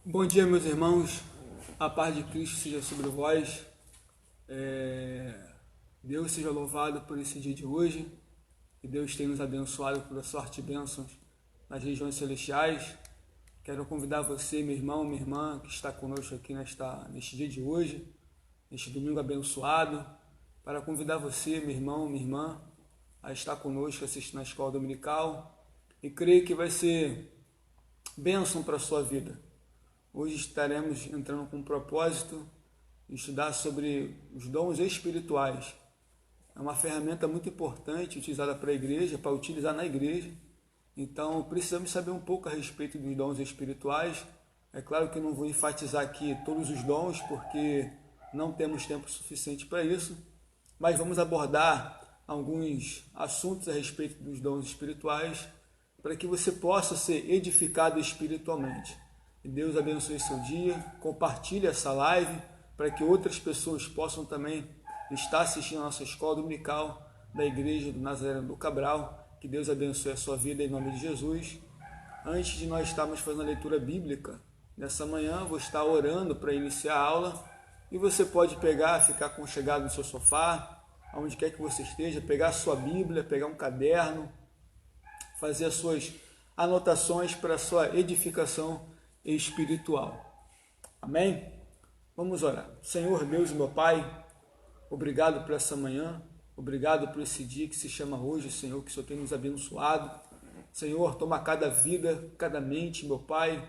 Bom dia, meus irmãos. A paz de Cristo seja sobre vós. Deus seja louvado por esse dia de hoje. Que Deus tenha nos abençoado por a sorte e bênçãos nas regiões celestiais. Quero convidar você, meu irmão, minha irmã, que está conosco aqui neste dia de hoje, neste domingo abençoado, para convidar você, meu irmão, minha irmã, a estar conosco assistindo a escola dominical. E creio que vai ser bênção para a sua vida. Hoje estaremos entrando com um propósito de estudar sobre os dons espirituais. É uma ferramenta muito importante utilizada para a igreja, para utilizar na igreja. Então precisamos saber um pouco a respeito dos dons espirituais. É claro que eu não vou enfatizar aqui todos os dons, porque não temos tempo suficiente para isso, mas vamos abordar alguns assuntos a respeito dos dons espirituais para que você possa ser edificado espiritualmente. Que Deus abençoe seu dia, compartilhe essa live para que outras pessoas possam também estar assistindo a nossa escola dominical da Igreja do Nazareno do Cabral. Que Deus abençoe a sua vida em nome de Jesus. Antes de nós estarmos fazendo a leitura bíblica, nessa manhã vou estar orando para iniciar a aula e você pode ficar aconchegado no seu sofá, aonde quer que você esteja, pegar a sua Bíblia, pegar um caderno, fazer as suas anotações para a sua edificação espiritual. Amém? Vamos orar. Senhor Deus e meu Pai, obrigado por essa manhã, obrigado por esse dia que se chama hoje, Senhor, que o Senhor tem nos abençoado. Senhor, toma cada vida, cada mente, meu Pai,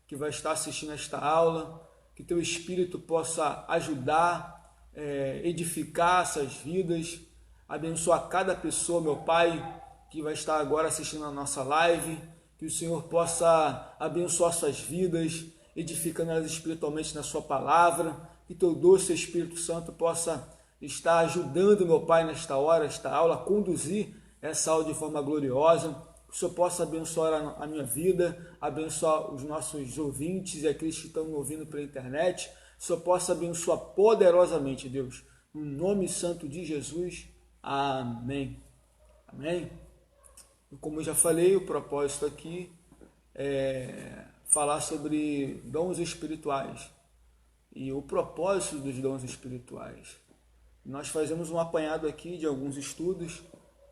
que vai estar assistindo esta aula, que teu Espírito possa ajudar, edificar essas vidas, abençoar cada pessoa, meu Pai, que vai estar agora assistindo a nossa live, que o Senhor possa abençoar suas vidas, edificando-as espiritualmente na sua palavra, que teu doce Espírito Santo possa estar ajudando, meu Pai, nesta hora, esta aula, a conduzir essa aula de forma gloriosa, que o Senhor possa abençoar a minha vida, abençoar os nossos ouvintes e aqueles que estão me ouvindo pela internet, que o Senhor possa abençoar poderosamente, Deus, no nome santo de Jesus, amém. Amém? Como eu já falei, o propósito aqui é falar sobre dons espirituais e o propósito dos dons espirituais. Nós fazemos um apanhado aqui de alguns estudos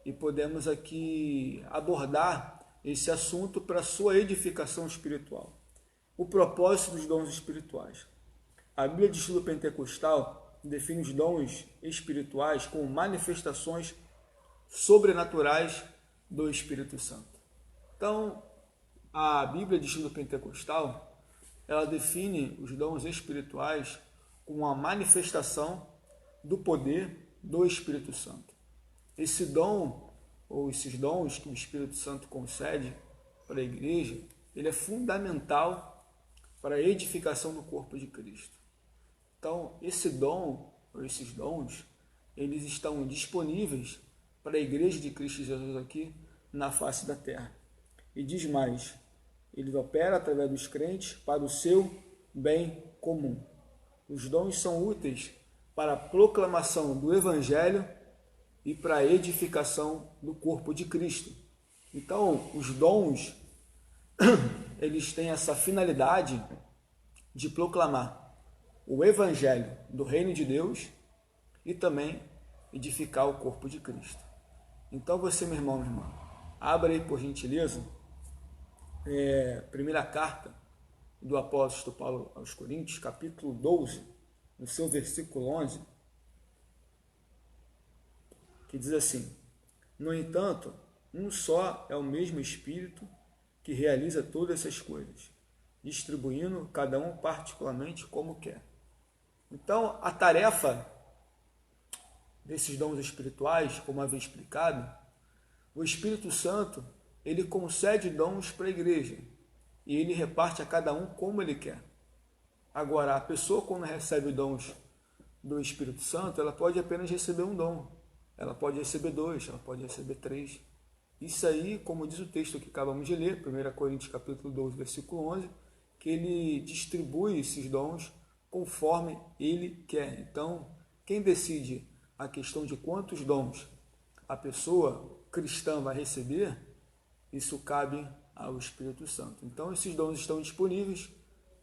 e podemos aqui abordar esse assunto para a sua edificação espiritual. O propósito dos dons espirituais. A Bíblia de Estudo Pentecostal define os dons espirituais como manifestações sobrenaturais do Espírito Santo. Então, a Bíblia de Estudo Pentecostal, ela define os dons espirituais como uma manifestação do poder do Espírito Santo. Esse dom, ou esses dons que o Espírito Santo concede para a igreja, ele é fundamental para a edificação do corpo de Cristo. Então, esse dom, ou esses dons, eles estão disponíveis para a igreja de Cristo Jesus aqui na face da terra. E diz mais, ele opera através dos crentes para o seu bem comum. Os dons são úteis para a proclamação do Evangelho e para a edificação do corpo de Cristo. Então, os dons, eles têm essa finalidade de proclamar o Evangelho do Reino de Deus e também edificar o corpo de Cristo. Então você, meu irmão, minha irmã, abra aí por gentileza, primeira carta do apóstolo Paulo aos Coríntios, capítulo 12, no seu versículo 11, que diz assim: no entanto, um só é o mesmo Espírito que realiza todas essas coisas, distribuindo cada um particularmente como quer. Então, a tarefa desses dons espirituais, como havia explicado, o Espírito Santo, ele concede dons para a igreja e ele reparte a cada um como ele quer. Agora, a pessoa, quando recebe dons do Espírito Santo, ela pode apenas receber um dom, ela pode receber 2, ela pode receber 3. Isso aí, como diz o texto que acabamos de ler, 1 Coríntios capítulo 12, versículo 11, que ele distribui esses dons conforme ele quer. Então, quem decide a questão de quantos dons a pessoa cristã vai receber, isso cabe ao Espírito Santo. Então, esses dons estão disponíveis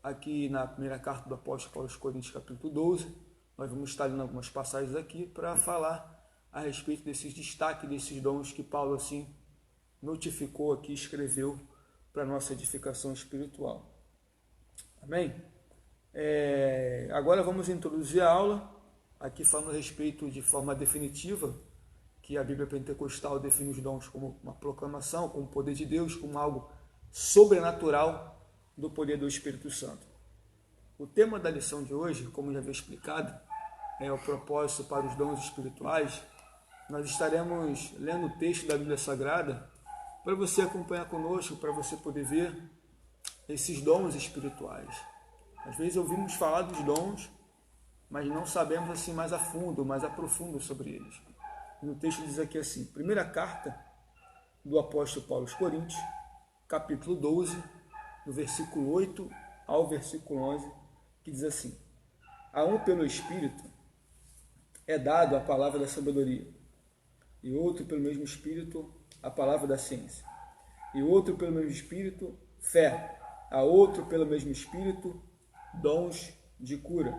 aqui na primeira carta do apóstolo Paulo aos Coríntios, capítulo 12. Nós vamos estar lendo algumas passagens aqui para falar a respeito desses destaques, desses dons que Paulo assim notificou aqui, escreveu para a nossa edificação espiritual. Amém? Agora vamos introduzir a aula, aqui falando a respeito de forma definitiva, que a Bíblia Pentecostal define os dons como uma proclamação, como poder de Deus, como algo sobrenatural do poder do Espírito Santo. O tema da lição de hoje, como já havia explicado, é o propósito para os dons espirituais. Nós estaremos lendo o texto da Bíblia Sagrada para você acompanhar conosco, para você poder ver esses dons espirituais. Às vezes ouvimos falar dos dons, mas não sabemos assim mais a fundo, mais a profundo sobre eles. No texto diz aqui assim, primeira carta do apóstolo Paulo aos Coríntios, capítulo 12, do versículo 8 ao versículo 11, que diz assim: a um pelo Espírito é dado a palavra da sabedoria, e outro pelo mesmo Espírito a palavra da ciência, e outro pelo mesmo Espírito fé, a outro pelo mesmo Espírito dons de cura,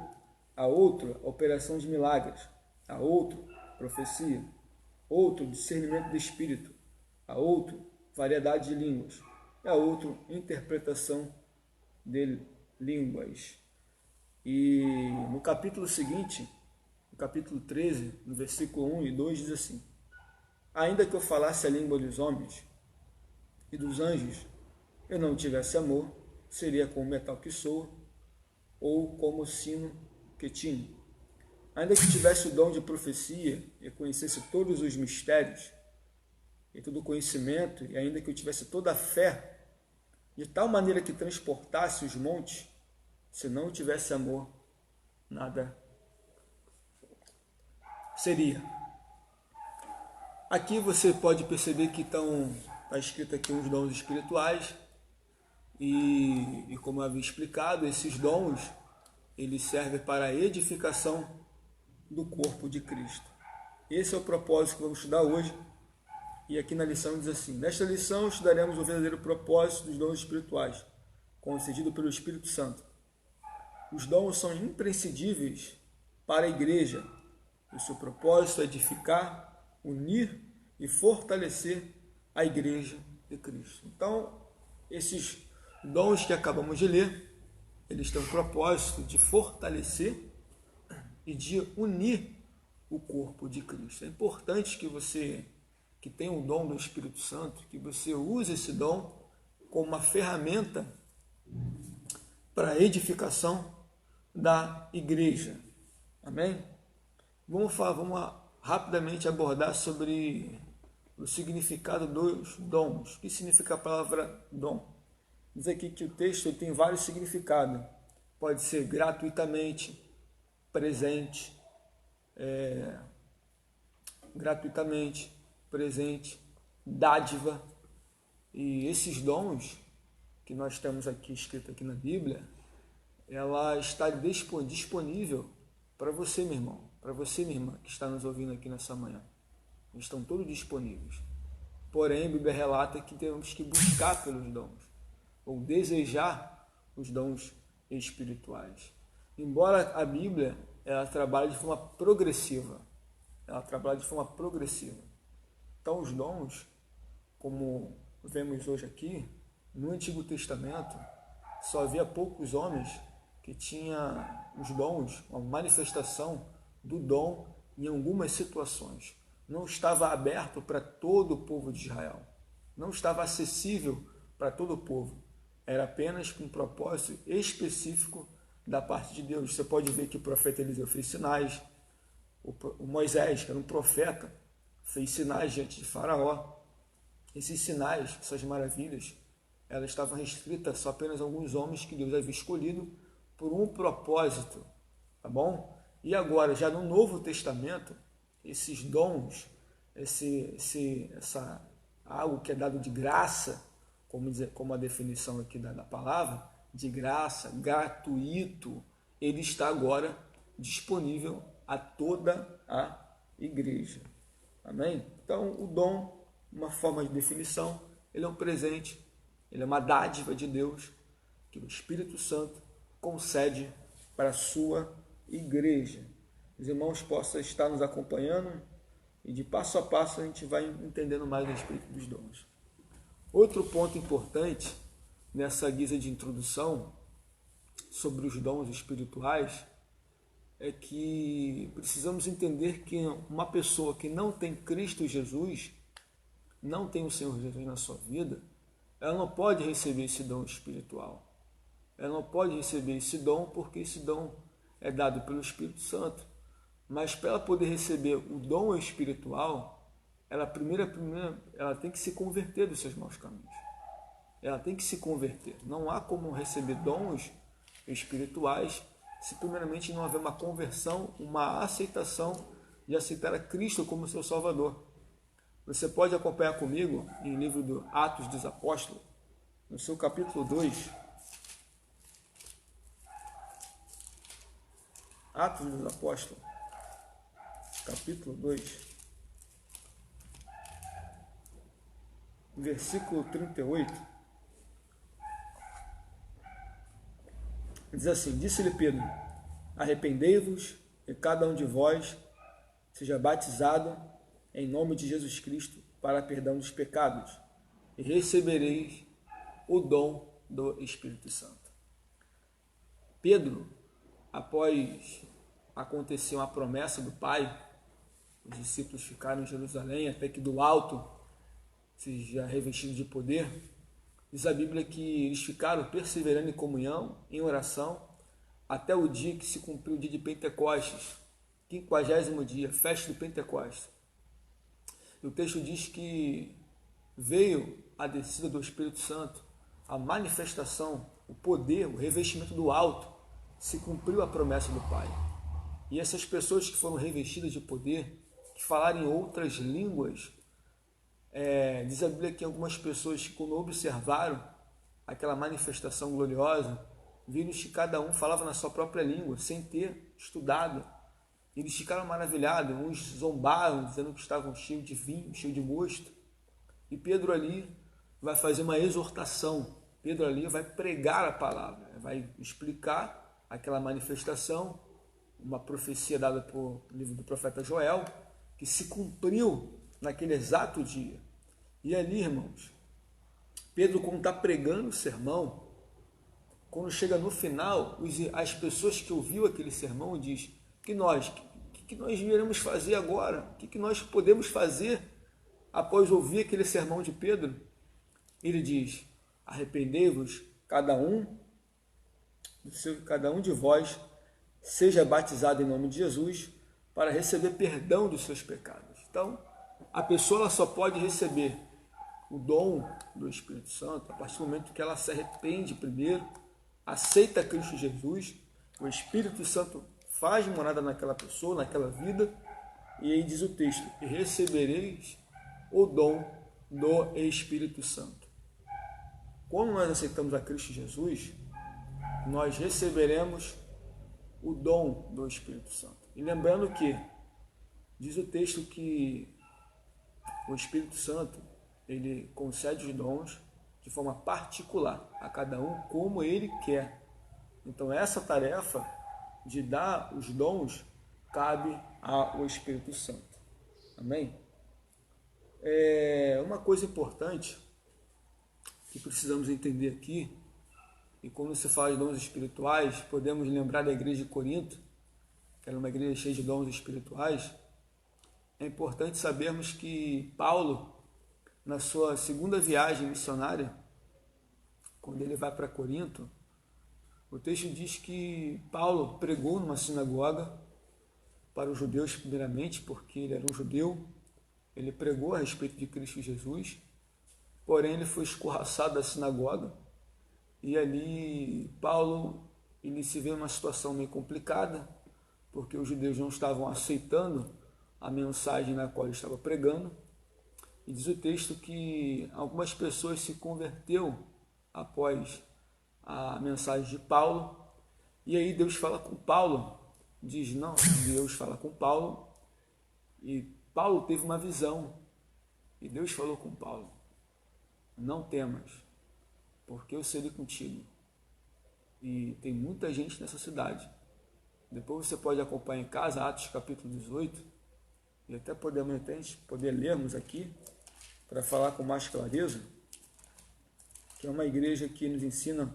a outro operação de milagres, a outro profecia, outro discernimento de espírito, a outro variedade de línguas, e a outro interpretação de línguas. E no capítulo seguinte, no capítulo 13, no versículo 1 e 2, diz assim: ainda que eu falasse a língua dos homens e dos anjos, eu não tivesse amor, seria como metal que soa, ou como sino que tine. Ainda que tivesse o dom de profecia e conhecesse todos os mistérios e todo o conhecimento, e ainda que eu tivesse toda a fé, de tal maneira que transportasse os montes, se não tivesse amor, nada seria. Aqui você pode perceber que está escrito aqui uns dons espirituais, e como eu havia explicado, esses dons eles servem para a edificação do corpo de Cristo. Esse é o propósito que vamos estudar hoje. E aqui na lição diz assim: nesta lição estudaremos o verdadeiro propósito dos dons espirituais, concedido pelo Espírito Santo. Os dons são imprescindíveis para a igreja. O seu propósito é edificar, unir e fortalecer a igreja de Cristo. Então, esses dons que acabamos de ler, eles têm o propósito de fortalecer e de unir o corpo de Cristo. É importante que você, que tem o dom do Espírito Santo, que você use esse dom como uma ferramenta para a edificação da igreja. Amém? Vamos rapidamente abordar sobre o significado dos dons. O que significa a palavra dom? Diz aqui que o texto tem vários significados. Pode ser gratuitamente, presente, dádiva. E esses dons que nós temos aqui escrito aqui na Bíblia, ela está disponível para você, meu irmão, para você, minha irmã, que está nos ouvindo aqui nessa manhã. Estão todos disponíveis. Porém, a Bíblia relata que temos que buscar pelos dons, ou desejar os dons espirituais. Embora a Bíblia ela trabalhe de forma progressiva, Então, os dons, como vemos hoje aqui, no Antigo Testamento, só havia poucos homens que tinham os dons, uma manifestação do dom em algumas situações. Não estava aberto para todo o povo de Israel. Não estava acessível para todo o povo. Era apenas com um propósito específico da parte de Deus. Você pode ver que o profeta Eliseu fez sinais. O Moisés, que era um profeta, fez sinais diante de Faraó. Esses sinais, essas maravilhas, elas estavam restritas só apenas a alguns homens que Deus havia escolhido por um propósito, tá bom? E agora, já no Novo Testamento, esses dons, algo que é dado de graça, como a definição aqui da palavra, de graça, gratuito, ele está agora disponível a toda a igreja. Amém? Então, o dom, uma forma de definição, ele é um presente, ele é uma dádiva de Deus, que o Espírito Santo concede para a sua igreja. Os irmãos possam estar nos acompanhando e de passo a passo a gente vai entendendo mais a respeito dos dons. Outro ponto importante nessa guisa de introdução sobre os dons espirituais é que precisamos entender que uma pessoa que não tem Cristo Jesus, não tem o Senhor Jesus na sua vida, ela não pode receber esse dom espiritual. Ela não pode receber esse dom porque esse dom é dado pelo Espírito Santo. Mas para ela poder receber o dom espiritual, ela tem que se converter dos seus maus caminhos. Ela tem que se converter. Não há como receber dons espirituais se primeiramente não houver uma conversão, uma aceitação de aceitar a Cristo como seu Salvador. Você pode acompanhar comigo em livro do Atos dos Apóstolos, no seu capítulo 2. Atos dos Apóstolos, capítulo 2, versículo 38. Diz assim: disse-lhe Pedro: arrependei-vos e cada um de vós seja batizado em nome de Jesus Cristo para perdão dos pecados e recebereis o dom do Espírito Santo. Pedro, após acontecer uma promessa do Pai, os discípulos ficaram em Jerusalém até que do alto seja revestido de poder. Diz a Bíblia que eles ficaram perseverando em comunhão, em oração, até o dia que se cumpriu o dia de Pentecostes, 50º dia, festa do Pentecostes. E o texto diz que veio a descida do Espírito Santo, a manifestação, o poder, o revestimento do alto, se cumpriu a promessa do Pai. E essas pessoas que foram revestidas de poder, que falaram em outras línguas, diz a Bíblia que algumas pessoas que quando observaram aquela manifestação gloriosa, viram que cada um falava na sua própria língua, sem ter estudado. Eles ficaram maravilhados, uns zombaram, dizendo que estavam cheios de vinho, cheios de mosto. E Pedro ali vai fazer uma exortação, Pedro ali vai pregar a palavra, vai explicar aquela manifestação, uma profecia dada por livro do profeta Joel, que se cumpriu naquele exato dia. E ali, irmãos, Pedro, quando está pregando o sermão, quando chega no final, as pessoas que ouviram aquele sermão diz que nós iremos fazer agora? O que nós podemos fazer após ouvir aquele sermão de Pedro? Ele diz: arrependei-vos, cada um de vós seja batizado em nome de Jesus para receber perdão dos seus pecados. Então, a pessoa ela só pode receber o dom do Espírito Santo a partir do momento que ela se arrepende primeiro, aceita Cristo Jesus, o Espírito Santo faz morada naquela pessoa, naquela vida, e aí diz o texto: e recebereis o dom do Espírito Santo. Quando nós aceitamos a Cristo Jesus, nós receberemos o dom do Espírito Santo. E lembrando que diz o texto que o Espírito Santo ele concede os dons de forma particular a cada um como ele quer. Então essa tarefa de dar os dons cabe ao Espírito Santo. Amém? Uma coisa importante que precisamos entender aqui, e quando se fala de dons espirituais, podemos lembrar da igreja de Corinto, que era uma igreja cheia de dons espirituais. É importante sabermos que Paulo, na sua segunda viagem missionária, quando ele vai para Corinto, o texto diz que Paulo pregou numa sinagoga para os judeus primeiramente, porque ele era um judeu, ele pregou a respeito de Cristo Jesus, porém ele foi escorraçado da sinagoga, e ali Paulo ele se vê numa situação meio complicada, porque os judeus não estavam aceitando a mensagem na qual ele estava pregando, e diz o texto que algumas pessoas se converteram após a mensagem de Paulo, e aí Deus fala com Paulo, Deus fala com Paulo, e Paulo teve uma visão, e Deus falou com Paulo: não temas, porque eu serei contigo. e tem muita gente nessa cidade. Depois você pode acompanhar em casa Atos capítulo 18, e até podemos poder lermos aqui, para falar com mais clareza, que é uma igreja que nos ensina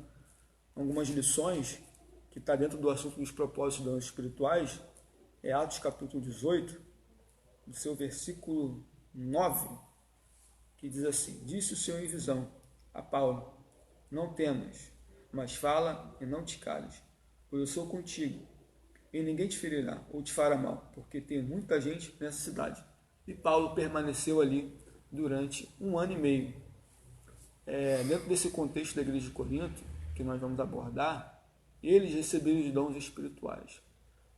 algumas lições, que está dentro do assunto dos propósitos dos espirituais. É Atos capítulo 18, do seu versículo 9, que diz assim: disse o Senhor em visão a Paulo: não temas, mas fala e não te cales, pois eu sou contigo, e ninguém te ferirá ou te fará mal, porque tem muita gente nessa cidade. E Paulo permaneceu ali durante 1 ano e meio. Dentro desse contexto da igreja de Corinto, que nós vamos abordar, eles receberam os dons espirituais.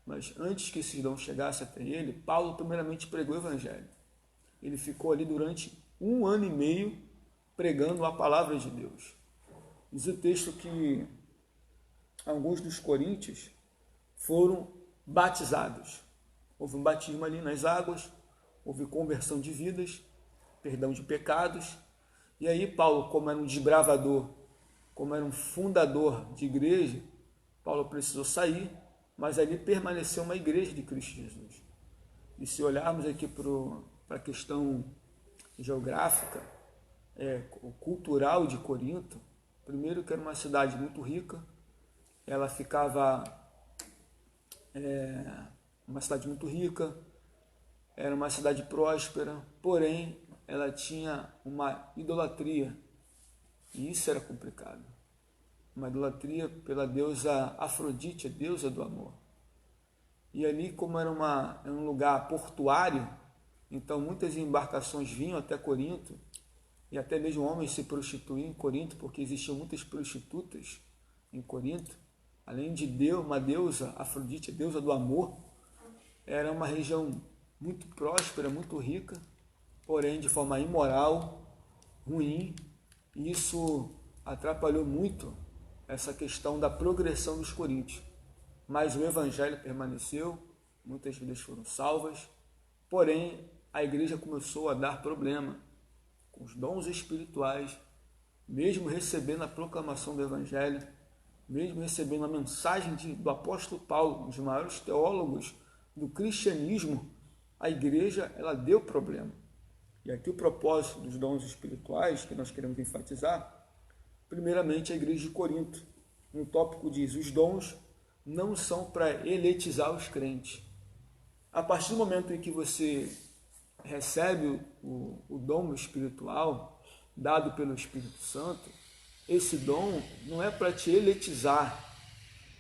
Mas antes que esses dons chegassem até ele, Paulo primeiramente pregou o evangelho. Ele ficou ali durante 1 ano e meio pregando a palavra de Deus. Diz o texto que alguns dos coríntios foram batizados. Houve um batismo ali nas águas, houve conversão de vidas, perdão de pecados. E aí Paulo, como era um desbravador, como era um fundador de igreja, Paulo precisou sair, mas ali permaneceu uma igreja de Cristo Jesus. E se olharmos aqui para a questão geográfica, cultural de Corinto, primeiro que era uma cidade muito rica, ela ficava uma cidade muito rica, era uma cidade próspera, porém ela tinha uma idolatria, e isso era complicado. Uma idolatria pela deusa Afrodite, a deusa do amor. E ali, como era um lugar portuário, então muitas embarcações vinham até Corinto, e até mesmo homens se prostituíam em Corinto, porque existiam muitas prostitutas em Corinto. Além de Deus, uma deusa, Afrodite, a deusa do amor, era uma região muito próspera, muito rica, porém de forma imoral, ruim, e isso atrapalhou muito essa questão da progressão dos coríntios. Mas o evangelho permaneceu, muitas vidas foram salvas, porém a igreja começou a dar problema com os dons espirituais, mesmo recebendo a proclamação do evangelho, mesmo recebendo a mensagem do apóstolo Paulo, um dos maiores teólogos do cristianismo, a igreja ela deu problema. E aqui o propósito dos dons espirituais que nós queremos enfatizar, primeiramente a igreja de Corinto. Um tópico diz: os dons não são para eletizar os crentes. A partir do momento em que você recebe o dom espiritual dado pelo Espírito Santo, esse dom não é para te eletizar,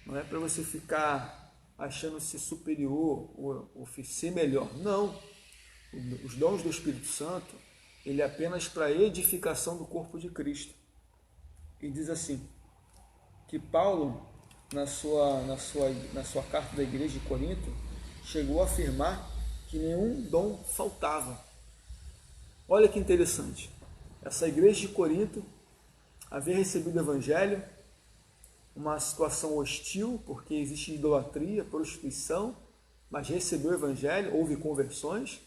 não é para você ficar achando-se superior ou ser melhor. Não. Os dons do Espírito Santo, ele é apenas para a edificação do corpo de Cristo. E diz assim, que Paulo, na sua carta da igreja de Corinto, chegou a afirmar que nenhum dom faltava. Olha que interessante. Essa igreja de Corinto havia recebido o evangelho, uma situação hostil, porque existe idolatria, prostituição, mas recebeu o evangelho, houve conversões,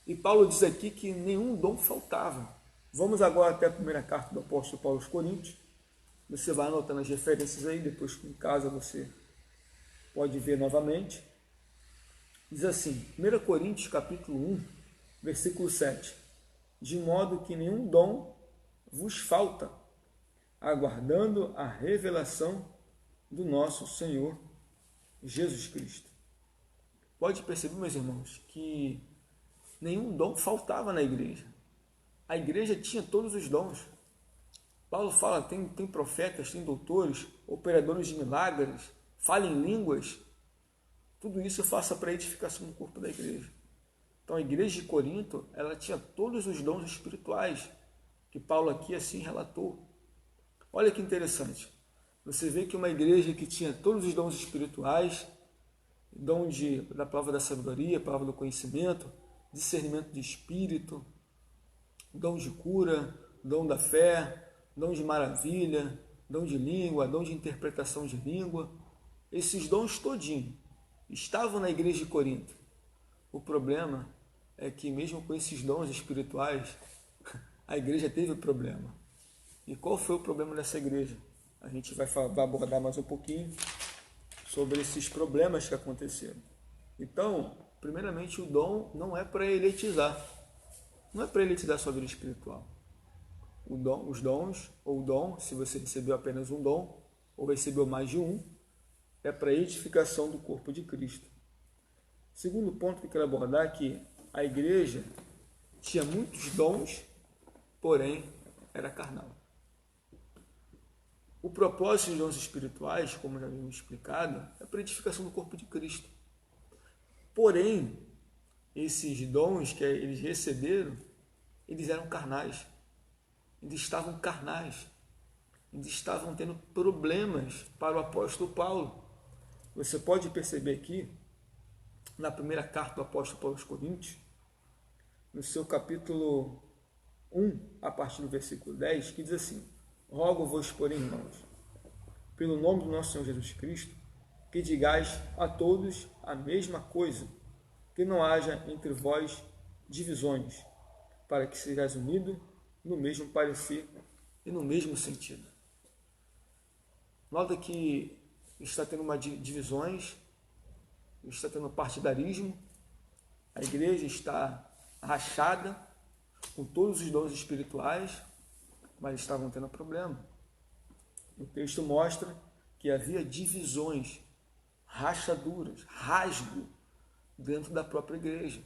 e Paulo diz aqui que nenhum dom faltava. Vamos agora até a primeira carta do apóstolo Paulo aos Coríntios. Você vai anotando as referências aí, depois em casa você pode ver novamente. Diz assim, 1 Coríntios capítulo 1, versículo 7. De modo que nenhum dom vos falta, aguardando a revelação do nosso Senhor Jesus Cristo. Pode perceber, meus irmãos, que nenhum dom faltava na igreja. A igreja tinha todos os dons. Paulo fala, tem profetas, tem doutores, operadores de milagres, fala em línguas. Tudo isso faça para a edificação do corpo da igreja. Então a igreja de Corinto, ela tinha todos os dons espirituais, que Paulo aqui assim relatou. Olha que interessante. Você vê que uma igreja que tinha todos os dons espirituais, dom da palavra da sabedoria, palavra do conhecimento, discernimento de espírito, dom de cura, dom da fé, dom de maravilha, dom de língua, dom de interpretação de língua. Esses dons todinhos estavam na igreja de Corinto. O problema é que mesmo com esses dons espirituais, a igreja teve problema. E qual foi o problema dessa igreja? a gente vai abordar mais um pouquinho sobre esses problemas que aconteceram. Então, primeiramente, o dom não é para elitizar. Não é para elitizar a sua vida espiritual. Os dons, ou o dom, se você recebeu apenas um dom, ou recebeu mais de um, é para a edificação do corpo de Cristo. Segundo ponto que eu quero abordar é que a igreja tinha muitos dons, porém era carnal. O propósito dos dons espirituais, como já vimos explicado, é para a edificação do corpo de Cristo. Porém, esses dons que eles receberam, eles eram carnais. Eles estavam carnais. Eles estavam tendo problemas para o apóstolo Paulo. Você pode perceber aqui, na primeira carta do apóstolo Paulo aos Coríntios, no seu capítulo 1, a partir do versículo 10, que diz assim: rogo-vos, porém, irmãos, pelo nome do nosso Senhor Jesus Cristo, que digais a todos a mesma coisa, que não haja entre vós divisões, para que sejais unidos no mesmo parecer e no mesmo sentido. Nota que está tendo divisões, está tendo partidarismo, a igreja está rachada com todos os dons espirituais, mas estavam tendo problema. O texto mostra que havia divisões, rachaduras, rasgo dentro da própria igreja.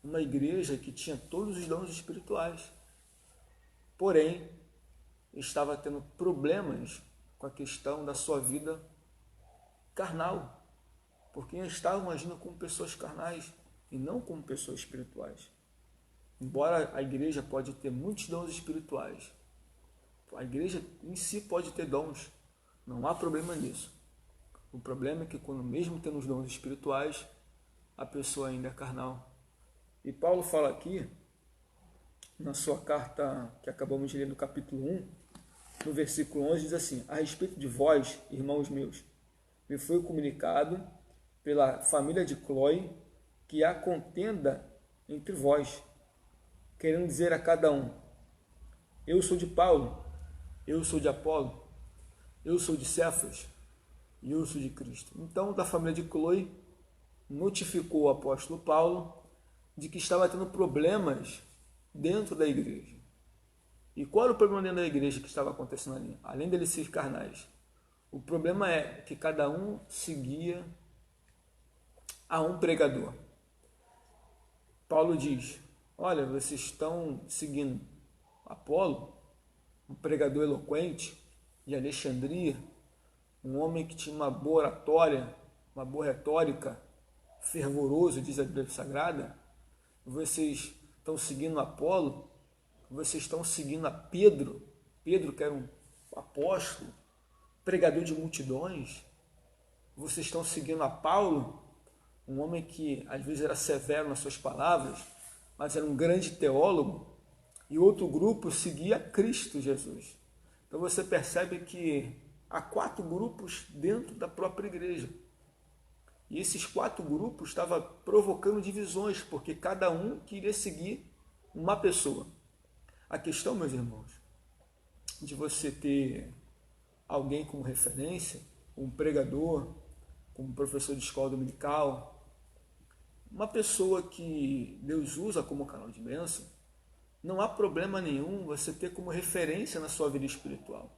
Uma igreja que tinha todos os dons espirituais, porém estava tendo problemas com a questão da sua vida carnal, porque estavam agindo como pessoas carnais e não como pessoas espirituais. Embora a igreja pode ter muitos dons espirituais, a igreja em si pode ter dons, não há problema nisso. O problema é que quando mesmo tendo os dons espirituais, a pessoa ainda é carnal. E Paulo fala aqui, na sua carta que acabamos de ler no capítulo 1, no versículo 11, diz assim: a respeito de vós, irmãos meus, me foi comunicado pela família de Cloe que há contenda entre vós, querendo dizer a cada um: eu sou de Paulo, eu sou de Apolo, eu sou de Cefas e eu sou de Cristo. Então, da família de Cloe notificou o apóstolo Paulo de que estava tendo problemas dentro da igreja. E qual era o problema dentro da igreja que estava acontecendo ali? Além deles ser carnais, o problema é que cada um seguia a um pregador. Paulo diz: olha, vocês estão seguindo Apolo, um pregador eloquente de Alexandria, um homem que tinha uma boa oratória, uma boa retórica, fervoroso, diz a Bíblia Sagrada. Vocês estão seguindo Apolo, vocês estão seguindo a Pedro, que era um apóstolo, pregador de multidões. Vocês estão seguindo a Paulo, um homem que às vezes era severo nas suas palavras, mas era um grande teólogo. E outro grupo seguia Cristo Jesus. Então você percebe que há 4 grupos dentro da própria igreja. E esses 4 grupos estavam provocando divisões, porque cada um queria seguir uma pessoa. A questão, meus irmãos, de você ter alguém como referência, um pregador, como professor de escola dominical, uma pessoa que Deus usa como canal de bênção, não há problema nenhum você ter como referência na sua vida espiritual.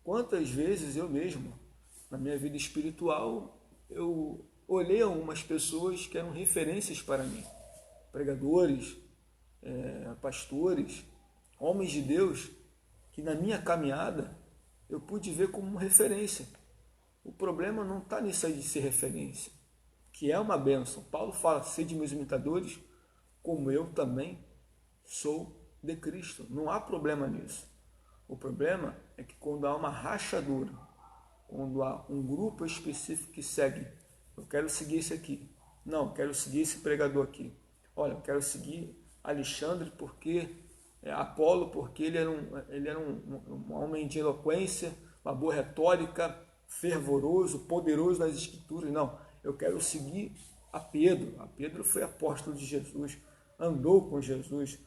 Quantas vezes eu mesmo, na minha vida espiritual, eu olhei algumas pessoas que eram referências para mim, pregadores, pastores, homens de Deus, que na minha caminhada eu pude ver como referência. O problema não está nisso aí de ser referência, que é uma bênção. Paulo fala: sede meus imitadores, como eu também sou de Cristo. Não há problema nisso. O problema é que quando há uma rachadura, quando há um grupo específico que segue, eu quero seguir esse aqui, não, quero seguir esse pregador aqui, olha, eu quero seguir Alexandre porque Apolo, porque ele era um homem de eloquência, uma boa retórica, fervoroso, poderoso nas escrituras. Não, eu quero seguir a Pedro. A Pedro foi apóstolo de Jesus, andou com Jesus.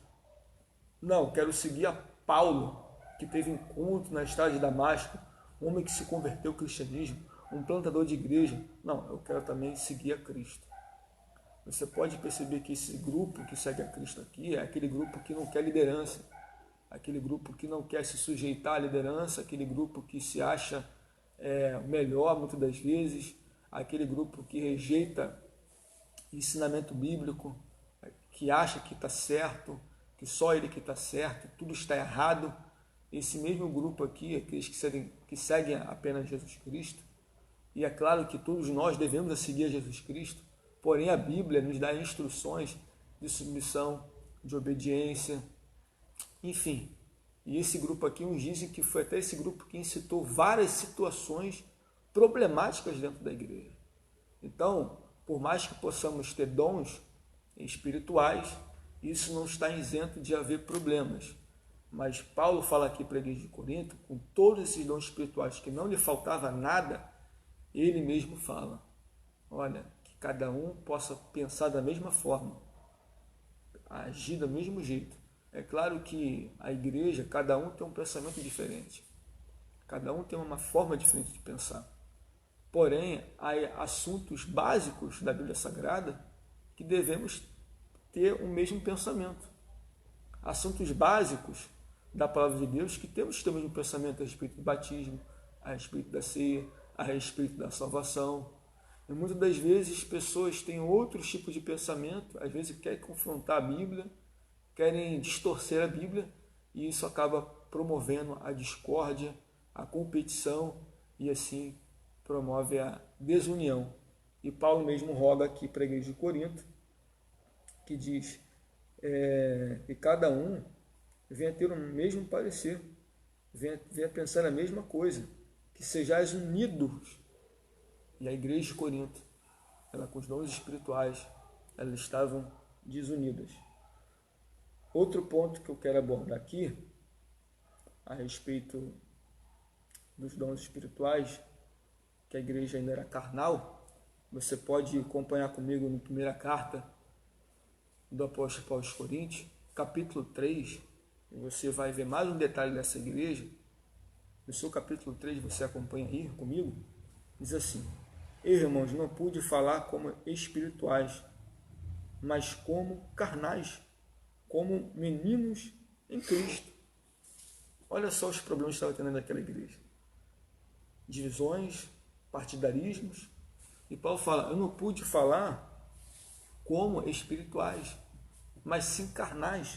Não, quero seguir a Paulo, que teve encontro na estrada de Damasco um homem que se converteu ao cristianismo, um plantador de igreja. Não, eu quero também seguir a Cristo. Você pode perceber que esse grupo que segue a Cristo aqui é aquele grupo que não quer liderança, aquele grupo que não quer se sujeitar à liderança, aquele grupo que se acha melhor muitas das vezes, aquele grupo que rejeita ensinamento bíblico, que acha que está certo, que só ele que está certo, tudo está errado. Esse mesmo grupo aqui, aqueles que seguem apenas Jesus Cristo, e é claro que todos nós devemos seguir a Jesus Cristo, porém a Bíblia nos dá instruções de submissão, de obediência, enfim. E esse grupo aqui, uns dizem que foi até esse grupo que incitou várias situações problemáticas dentro da igreja. Então, por mais que possamos ter dons espirituais, isso não está isento de haver problemas. Mas Paulo fala aqui para a igreja de Corinto, com todos esses dons espirituais, que não lhe faltava nada, ele mesmo fala, olha, que cada um possa pensar da mesma forma, agir do mesmo jeito. É claro que a igreja, cada um tem um pensamento diferente, cada um tem uma forma diferente de pensar. Porém, há assuntos básicos da Bíblia Sagrada que devemos ter o mesmo pensamento. Assuntos básicos da palavra de Deus que temos que ter o mesmo pensamento a respeito do batismo, a respeito da ceia, a respeito da salvação. E muitas das vezes pessoas têm outros tipos de pensamento, às vezes querem confrontar a Bíblia, querem distorcer a Bíblia, e isso acaba promovendo a discórdia, a competição, e assim promove a desunião. E Paulo mesmo roga aqui para a igreja de Corinto, que diz que cada um venha ter o mesmo parecer, venha pensar a mesma coisa, que sejais unidos. E a igreja de Corinto, ela com os dons espirituais, elas estavam desunidas. Outro ponto que eu quero abordar aqui, a respeito dos dons espirituais, que a igreja ainda era carnal, você pode acompanhar comigo na primeira carta do apóstolo Paulo aos Coríntios, capítulo 3, e você vai ver mais um detalhe dessa igreja. No seu capítulo 3, você acompanha aí comigo, diz assim: irmãos, não pude falar como espirituais, mas como carnais, como meninos em Cristo. Olha só os problemas que estava tendo naquela igreja. Divisões, partidarismos. E Paulo fala, eu não pude falar como espirituais, mas sim carnais.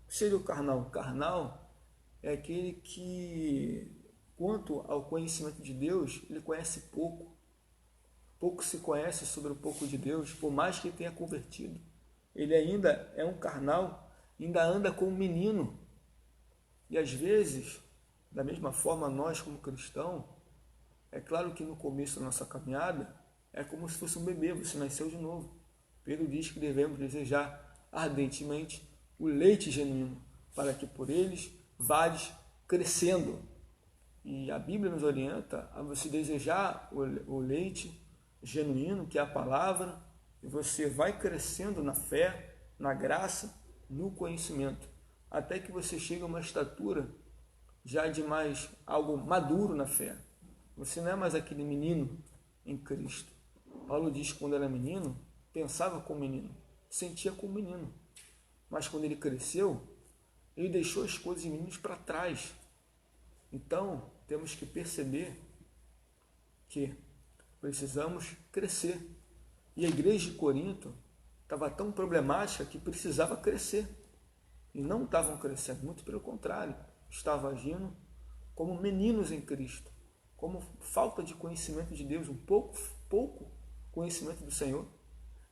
O que seria o carnal? O carnal é aquele que, quanto ao conhecimento de Deus, ele conhece pouco. Pouco se conhece sobre o pouco de Deus, por mais que ele tenha convertido. Ele ainda é um carnal, ainda anda como um menino. E às vezes, da mesma forma, nós como cristãos, é claro que no começo da nossa caminhada, é como se fosse um bebê, você nasceu de novo. Pedro diz que devemos desejar ardentemente o leite genuíno, para que por eles vás crescendo. E a Bíblia nos orienta a você desejar o leite genuíno, que é a palavra, e você vai crescendo na fé, na graça, no conhecimento, até que você chegue a uma estatura já de mais algo maduro na fé. Você não é mais aquele menino em Cristo. Paulo diz que quando era menino, pensava como menino, sentia como menino. Mas quando ele cresceu, ele deixou as coisas de meninos para trás. Então, temos que perceber que precisamos crescer. E a igreja de Corinto estava tão problemática que precisava crescer. E não estavam crescendo, muito pelo contrário, estavam agindo como meninos em Cristo, como falta de conhecimento de Deus, um pouco conhecimento do Senhor.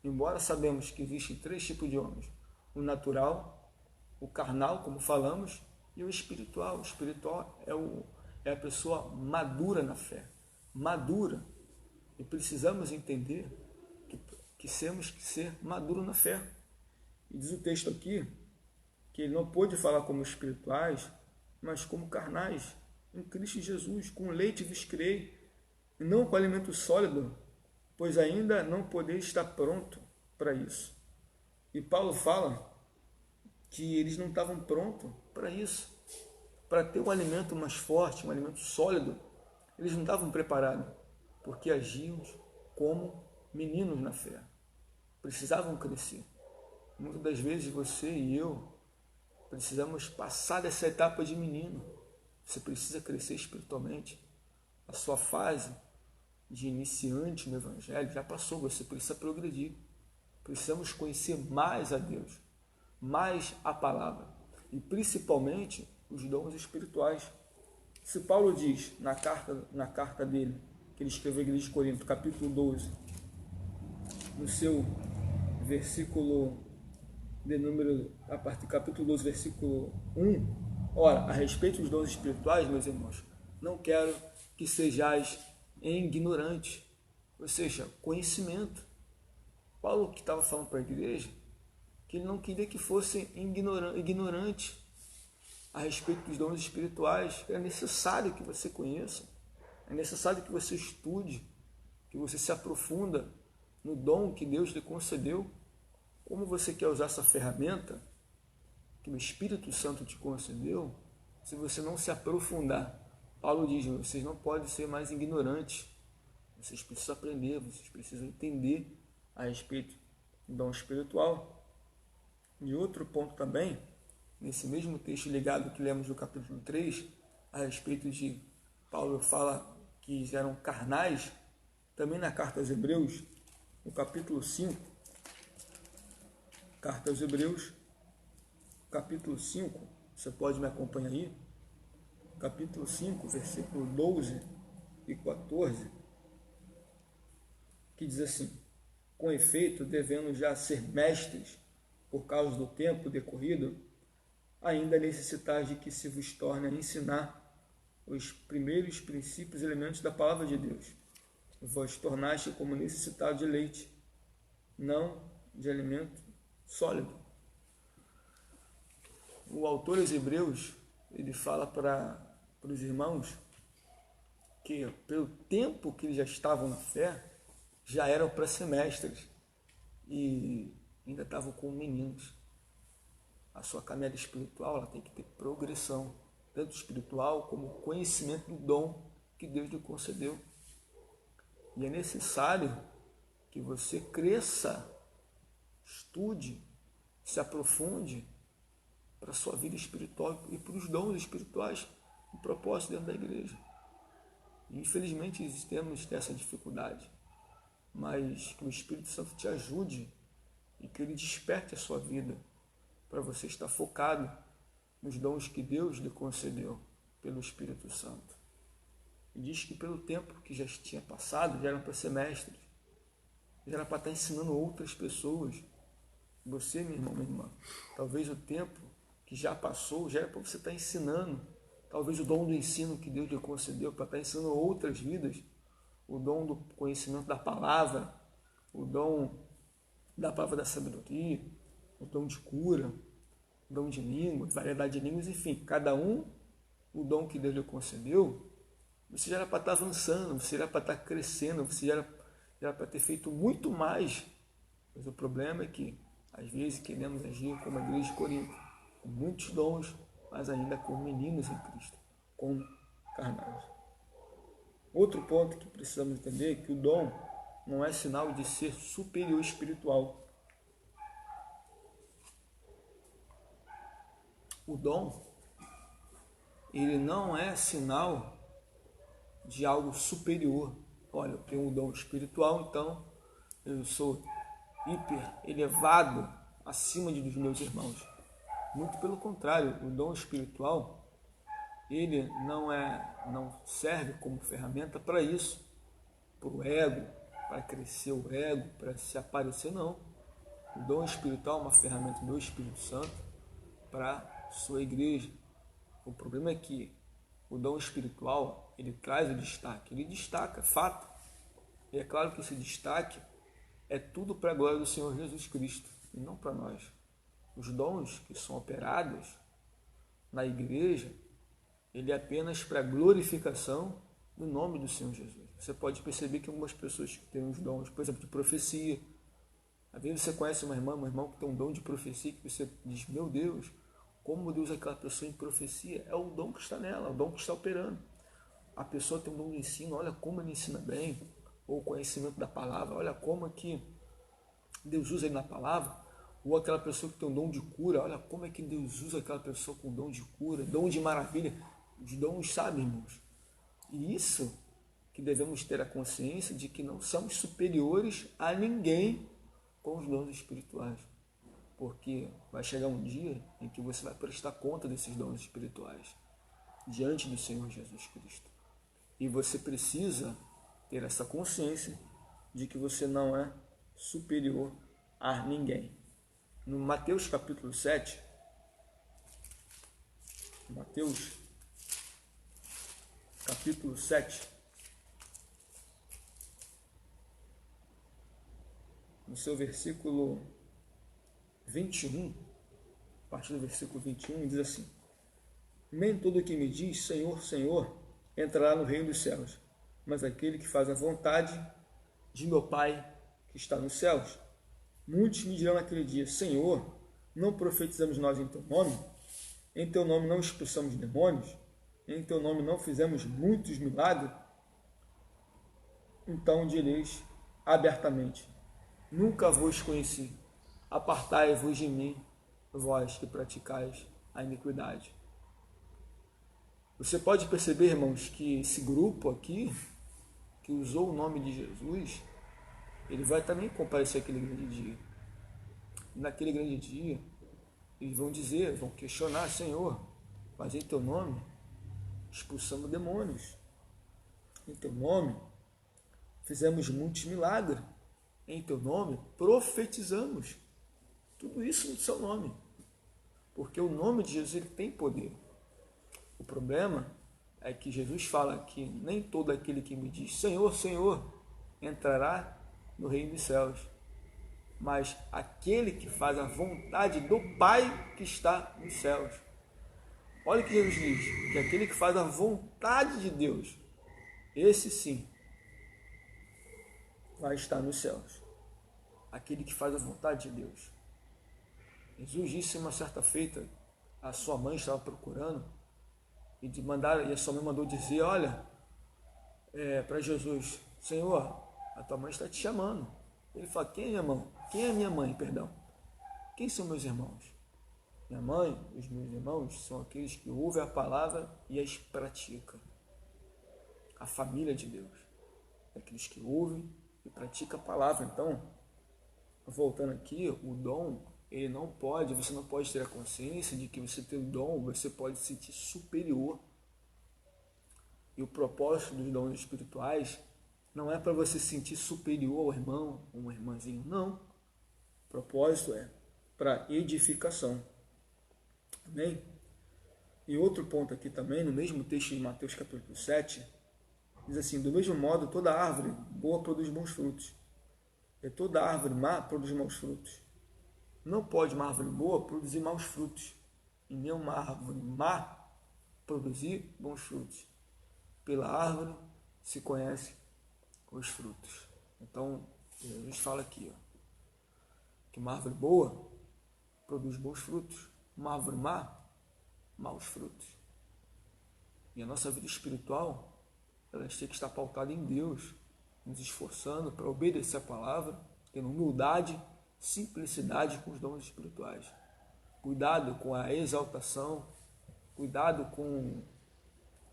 Embora sabemos que existem 3 tipos de homens: o natural, o carnal, como falamos, e o espiritual. O espiritual é a pessoa madura na fé, madura. E precisamos entender que temos que ser maduros na fé. E diz o texto aqui que ele não pôde falar como espirituais, mas como carnais, em Cristo Jesus, com leite vos criei, e não com alimento sólido, pois ainda não podeis estar pronto para isso. E Paulo fala que eles não estavam prontos para isso, para ter um alimento mais forte, um alimento sólido. Eles não estavam preparados, porque agiam como meninos na fé. Precisavam crescer. Muitas das vezes você e eu precisamos passar dessa etapa de menino. Você precisa crescer espiritualmente. A sua fase de iniciante no Evangelho já passou, você precisa progredir. Precisamos conhecer mais a Deus, mais a palavra e principalmente os dons espirituais. Se Paulo diz na carta dele, que ele escreveu à igreja de Corinto, capítulo 12, no seu versículo de número, a partir do capítulo 12, versículo 1, ora, a respeito dos dons espirituais, meus irmãos, não quero que sejais ignorantes, ou seja, conhecimento. Paulo que estava falando para a igreja, que ele não queria que fossem ignorantes a respeito dos dons espirituais. É necessário que você conheça, é necessário que você estude, que você se aprofunda no dom que Deus lhe concedeu. Como você quer usar essa ferramenta que o Espírito Santo te concedeu, se você não se aprofundar? Paulo diz, vocês não podem ser mais ignorantes, vocês precisam aprender, vocês precisam entender a respeito do dom espiritual. E outro ponto também, nesse mesmo texto ligado que lemos no capítulo 3, a respeito de Paulo fala que eram carnais, também na carta aos Hebreus, no capítulo 5, carta aos Hebreus, capítulo 5, você pode me acompanhar aí, capítulo 5, versículo 12 e 14, que diz assim: com efeito, devendo já ser mestres por causa do tempo decorrido, ainda necessitais de que se vos torne a ensinar os primeiros princípios e elementos da palavra de Deus. Vós tornaste como necessitado de leite, não de alimento sólido. O autor aos Hebreus, ele fala para os irmãos que pelo tempo que eles já estavam na fé, já eram para ser mestres e ainda estavam como meninos. A sua caminhada espiritual, ela tem que ter progressão, tanto espiritual como conhecimento do dom que Deus lhe concedeu. E é necessário que você cresça, estude, se aprofunde para a sua vida espiritual e para os dons espirituais e propósitos dentro da igreja. E, infelizmente, temos essa dificuldade, mas que o Espírito Santo te ajude e que ele desperte a sua vida para você estar focado nos dons que Deus lhe concedeu pelo Espírito Santo. E diz que pelo tempo que já tinha passado, já eram para ser mestres, já era para estar ensinando outras pessoas. Você, meu irmão, minha irmã, talvez o tempo que já passou, já era para você estar ensinando, talvez o dom do ensino que Deus lhe concedeu, para estar ensinando outras vidas, o dom do conhecimento da palavra, o dom da palavra da sabedoria, o dom de cura, o dom de línguas, variedade de línguas, enfim, cada um, o dom que Deus lhe concedeu, você já era para estar avançando, você já era para estar crescendo, você já era para ter feito muito mais. Mas o problema é que, às vezes, queremos agir como a igreja de Corinto, com muitos dons, mas ainda como meninos em Cristo, como carnais. Outro ponto que precisamos entender é que o dom não é sinal de ser superior espiritual. O dom, ele não é sinal de algo superior. Olha, eu tenho um dom espiritual, então eu sou hiper elevado acima dos meus irmãos. Muito pelo contrário, o dom espiritual, ele não serve como ferramenta para isso, para o ego, para crescer o ego, para se aparecer, não. O dom espiritual é uma ferramenta do Espírito Santo para a sua igreja. O problema é que o dom espiritual, ele traz o destaque, ele destaca, fato. E é claro que esse destaque é tudo para a glória do Senhor Jesus Cristo, e não para nós. Os dons que são operados na igreja, ele é apenas para a glorificação do nome do Senhor Jesus. Você pode perceber que algumas pessoas que têm os dons, por exemplo, de profecia, às vezes você conhece uma irmã, um irmão que tem um dom de profecia, que você diz, meu Deus, como Deus é aquela pessoa em profecia, é o dom que está nela, é o dom que está operando. a pessoa tem um dom de ensino, olha como ele ensina bem, ou conhecimento da palavra, olha como que Deus usa ele na palavra, ou aquela pessoa que tem um dom de cura, olha como é que Deus usa aquela pessoa com dom de cura, dom de maravilha, os dons, sabe, irmãos? E isso que devemos ter a consciência de que não somos superiores a ninguém com os dons espirituais. Porque vai chegar um dia em que você vai prestar conta desses dons espirituais diante do Senhor Jesus Cristo. E você precisa ter essa consciência de que você não é superior a ninguém. No Mateus capítulo 7, Mateus capítulo 7, no seu versículo 21, a partir do versículo 21, diz assim: nem todo que me diz Senhor, Senhor, entrará no reino dos céus, mas aquele que faz a vontade de meu Pai que está nos céus. Muitos me dirão naquele dia: Senhor, não profetizamos nós em teu nome? Em teu nome não expulsamos demônios? Em teu nome não fizemos muitos milagres? Então direis abertamente: nunca vos conheci. Apartai-vos de mim, vós que praticais a iniquidade. Você pode perceber, irmãos, que esse grupo aqui, que usou o nome de Jesus, ele vai também comparecer aquele grande dia. E naquele grande dia, eles vão dizer, vão questionar: Senhor, mas em teu nome expulsamos demônios. Em teu nome fizemos muitos milagres. Em teu nome profetizamos. Tudo isso no seu nome. Porque o nome de Jesus ele tem poder. O problema é que Jesus fala que nem todo aquele que me diz Senhor, Senhor, entrará no reino dos céus, mas aquele que faz a vontade do Pai que está nos céus. Olha o que Jesus diz, que aquele que faz a vontade de Deus, esse sim vai estar nos céus. Aquele que faz a vontade de Deus. Jesus disse uma certa feita, a sua mãe estava procurando, e a sua mãe mandou dizer: olha, para Jesus, Senhor, a tua mãe está te chamando. Ele fala: quem é minha mãe? Quem é minha mãe, perdão? Quem são meus irmãos? Minha mãe, os meus irmãos são aqueles que ouvem a palavra e as praticam. A família de Deus é aqueles que ouvem e praticam a palavra. Então, voltando aqui, o dom, você não pode ter a consciência de que você tem o dom, você pode se sentir superior. E o propósito dos dons espirituais não é para você se sentir superior ao irmão ou uma irmãzinha, não. O propósito é para edificação. Amém? E outro ponto aqui também, no mesmo texto de Mateus capítulo 7, diz assim: do mesmo modo, toda árvore boa produz bons frutos, e toda árvore má produz maus frutos. Não pode uma árvore boa produzir maus frutos, e nem uma árvore má produzir bons frutos. Pela árvore se conhece os frutos. Então, Jesus fala aqui, que uma árvore boa produz bons frutos, uma árvore má, maus frutos. E a nossa vida espiritual, ela tem que estar pautada em Deus, nos esforçando para obedecer a palavra, tendo humildade, simplicidade com os dons espirituais. Cuidado com a exaltação, cuidado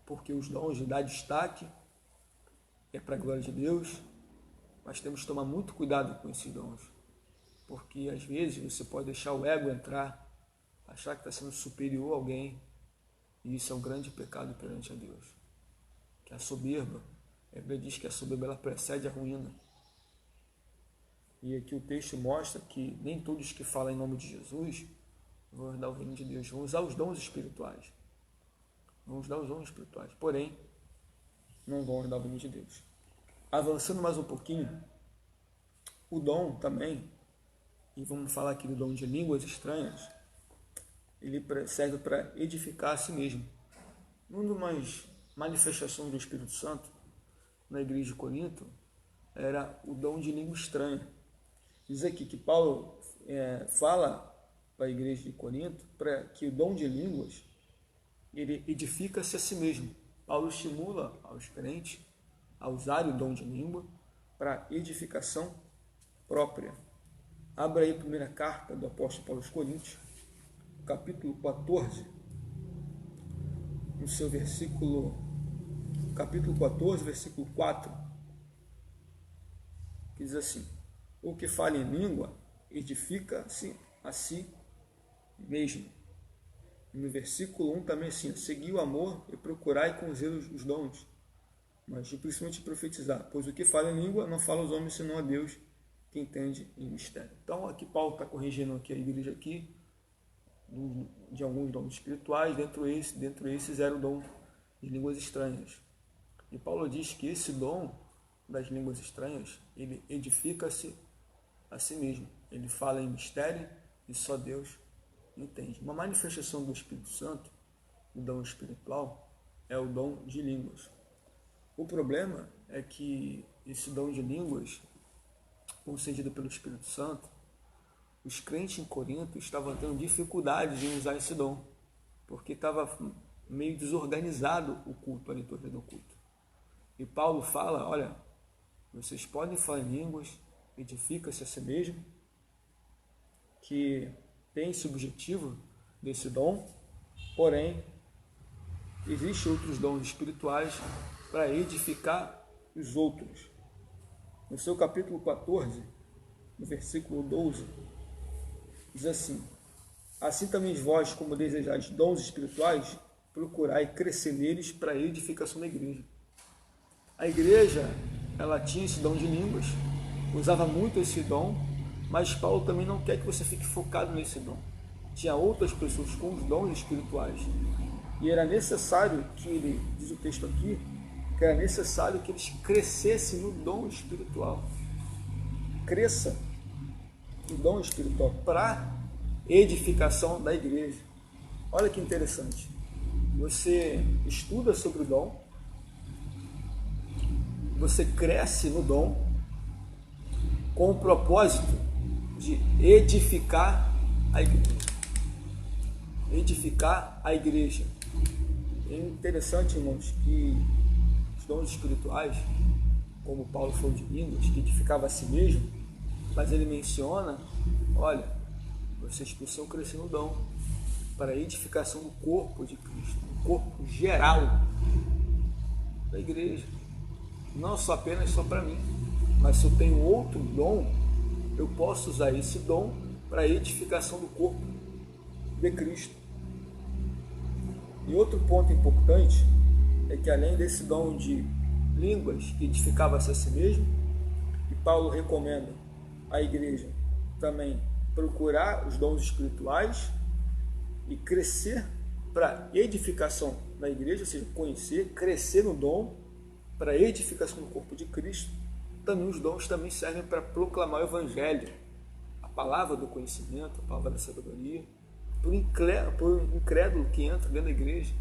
porque os dons de dar destaque é para a glória de Deus, mas temos que tomar muito cuidado com esses dons, porque às vezes você pode deixar o ego entrar, achar que está sendo superior a alguém, e isso é um grande pecado perante a Deus. Que a soberba, a Bíblia diz que a soberba ela precede a ruína. E aqui o texto mostra que nem todos que falam em nome de Jesus vão herdar o reino de Deus, vão usar os dons espirituais. Vão usar os dons espirituais, porém, não vão herdar o reino de Deus. Avançando mais um pouquinho, o dom também, e vamos falar aqui do dom de línguas estranhas, ele serve para edificar a si mesmo. Uma das manifestações do Espírito Santo na igreja de Corinto era o dom de língua estranha. Diz aqui que Paulo fala para a igreja de Corinto para que o dom de línguas ele edifica-se a si mesmo. Paulo estimula aos crentes a usar o dom de língua para edificação própria. Abra aí a primeira carta do apóstolo Paulo aos Coríntios, capítulo 14, no seu capítulo 14, versículo 4, que diz assim: o que fala em língua edifica-se a si mesmo. E no versículo 1 também assim: segui o amor e procurai com zelo os dons, mas principalmente profetizar, pois o que fala em língua não fala aos homens senão a Deus, que entende em mistério. Então aqui Paulo está corrigindo aqui a igreja aqui de alguns dons espirituais, dentro desses era o dom de línguas estranhas. E Paulo diz que esse dom das línguas estranhas, ele edifica-se a si mesmo. Ele fala em mistério e só Deus entende. Uma manifestação do Espírito Santo, o dom espiritual, é o dom de línguas. O problema é que esse dom de línguas, concedido pelo Espírito Santo, os crentes em Corinto estavam tendo dificuldade de usar esse dom, porque estava meio desorganizado o culto, a liturgia do culto. E Paulo fala: olha, vocês podem falar em línguas, edifica-se a si mesmo, que tem esse objetivo desse dom, porém, existem outros dons espirituais para edificar os outros. No seu capítulo 14, no versículo 12, diz assim: assim também vós, como desejais dons espirituais, procurai crescer neles para a edificação da igreja. A igreja, ela tinha esse dom de línguas, usava muito esse dom, mas Paulo também não quer que você fique focado nesse dom. Tinha outras pessoas com os dons espirituais, e era necessário que ele, diz o texto aqui, que era necessário que eles crescessem no dom espiritual. Cresça no dom espiritual para edificação da igreja. Olha que interessante. Você estuda sobre o dom, você cresce no dom com o propósito de edificar a igreja. Edificar a igreja. É interessante, irmãos, que os dons espirituais, como Paulo falou de línguas, que edificava a si mesmo, mas ele menciona: olha, vocês precisam crescer no dom para a edificação do corpo de Cristo, do corpo geral da igreja. Não só apenas só para mim, mas se eu tenho outro dom, eu posso usar esse dom para a edificação do corpo de Cristo. E outro ponto importante é que, além desse dom de línguas que edificava-se a si mesmo, e Paulo recomenda à igreja também procurar os dons espirituais e crescer para edificação da igreja, ou seja, conhecer, crescer no dom para a edificação do corpo de Cristo. Também os dons também servem para proclamar o evangelho, a palavra do conhecimento, a palavra da sabedoria, por incrédulo que entra dentro da igreja.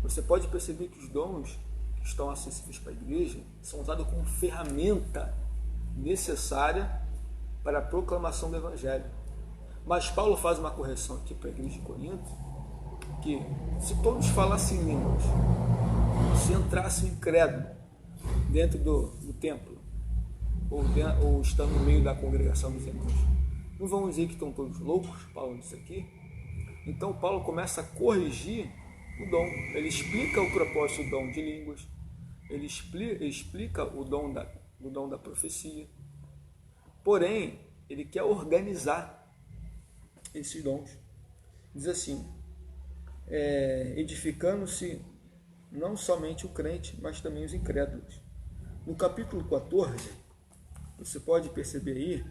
Você pode perceber que os dons que estão acessíveis para a igreja são usados como ferramenta necessária para a proclamação do evangelho. Mas Paulo faz uma correção aqui para a igreja de Corinto, que se todos falassem línguas, se entrasse um incrédulo dentro do templo, ou estando no meio da congregação dos irmãos, não vamos dizer que estão todos loucos, falando isso aqui? Então Paulo começa a corrigir o dom. Ele explica o propósito do dom de línguas, ele explica o dom da profecia, porém ele quer organizar esses dons. Diz assim: edificando-se não somente o crente, mas também os incrédulos. No capítulo 14, você pode perceber aí,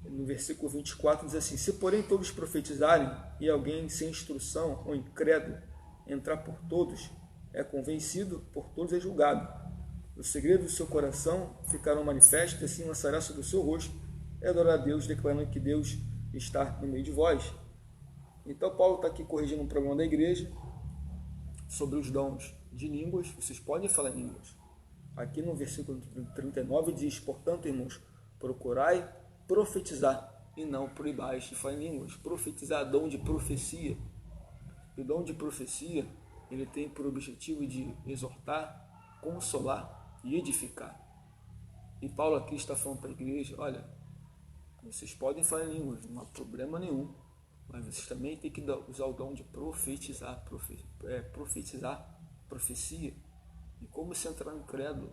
no versículo 24, diz assim: se porém todos profetizarem, e alguém sem instrução ou incrédulo entrar por todos, é convencido, por todos é julgado. Os segredos do seu coração ficarão manifestos, e assim lançará sobre o seu rosto, e adorará a Deus, declarando que Deus está no meio de vós. Então Paulo está aqui corrigindo um problema da igreja sobre os dons de línguas. Vocês podem falar em línguas. Aqui no versículo 39 diz: portanto, irmãos, procurai profetizar e não proibais de falar em línguas. Profetizar, dom de profecia. E o dom de profecia ele tem por objetivo de exortar, consolar e edificar. E Paulo aqui está falando para a igreja, olha, vocês podem falar em línguas, não há problema nenhum, mas vocês também têm que usar o dom de profetizar, profecia. E como você entrar no credo,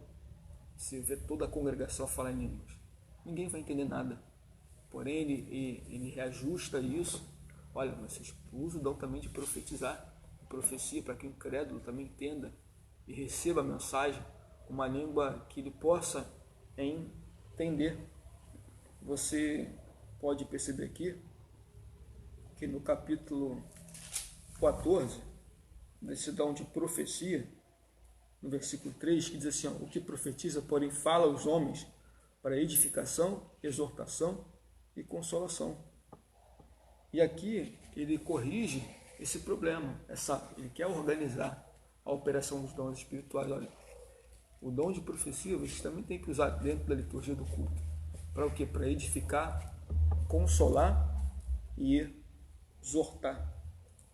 se vê toda a congregação falar em línguas, ninguém vai entender nada. Porém, ele reajusta isso. Olha, vocês usam o dom também de profetizar, profecia, para que o incrédulo também entenda e receba a mensagem com uma língua que ele possa entender. Você pode perceber aqui que no capítulo 14, desse dom de profecia, no versículo 3, que diz assim, ó, o que profetiza, porém, fala aos homens para edificação, exortação e consolação. E aqui ele corrige esse problema, ele quer organizar a operação dos dons espirituais. Olha, o dom de profecia você também tem que usar dentro da liturgia do culto. Para o quê? Para edificar, consolar e exortar.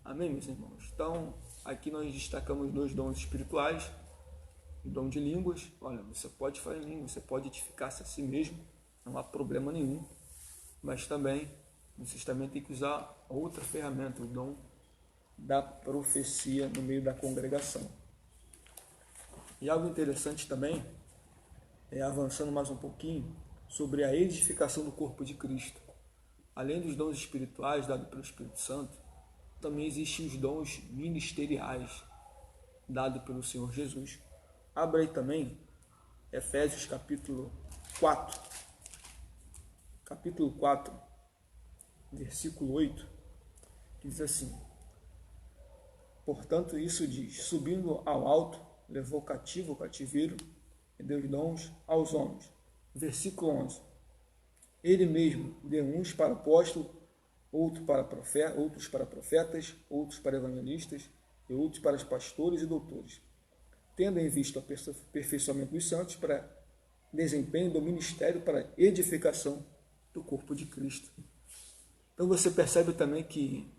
Amém, meus irmãos? Então, aqui nós destacamos 2 dons espirituais. O dom de línguas, olha, você pode falar em línguas, você pode edificar-se a si mesmo, não há problema nenhum. Mas também, vocês também têm que usar outra ferramenta, o dom da profecia no meio da congregação. E algo interessante também, avançando mais um pouquinho, sobre a edificação do corpo de Cristo. Além dos dons espirituais dados pelo Espírito Santo, também existem os dons ministeriais dados pelo Senhor Jesus. Abra aí também Efésios capítulo 4, versículo 8, que diz assim, portanto isso diz, subindo ao alto, levou cativo o cativeiro e deu dons aos homens. Versículo 11, ele mesmo deu uns para apóstolos, outros para profetas, outros para evangelistas e outros para pastores e doutores, tendo em vista o aperfeiçoamento dos santos para desempenho do ministério para edificação do corpo de Cristo. Então você percebe também que,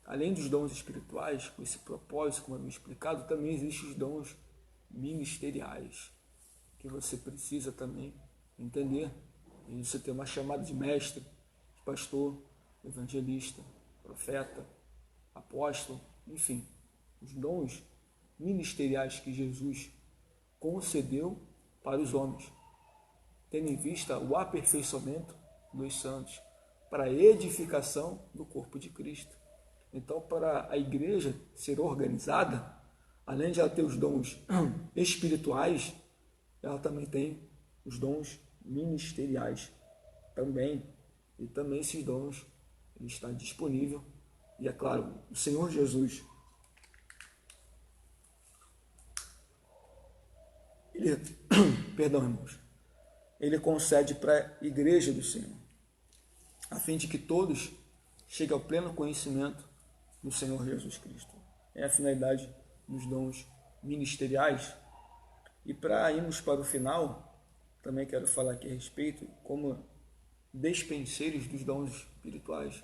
além dos dons espirituais, com esse propósito, como eu havia explicado, também existem os dons ministeriais, que você precisa também entender. E você tem uma chamada de mestre, de pastor, evangelista, profeta, apóstolo, enfim, os dons ministeriais que Jesus concedeu para os homens, tendo em vista o aperfeiçoamento dos santos, para a edificação do corpo de Cristo. Então, para a igreja ser organizada, além de ela ter os dons espirituais, ela também tem os dons ministeriais também. E também esses dons ele está disponível. E é claro, o Senhor Jesus, irmãos, ele concede para a igreja do Senhor, a fim de que todos cheguem ao pleno conhecimento do Senhor Jesus Cristo. É a finalidade dos dons ministeriais. E para irmos para o final, também quero falar aqui a respeito como despenseiros dos dons espirituais.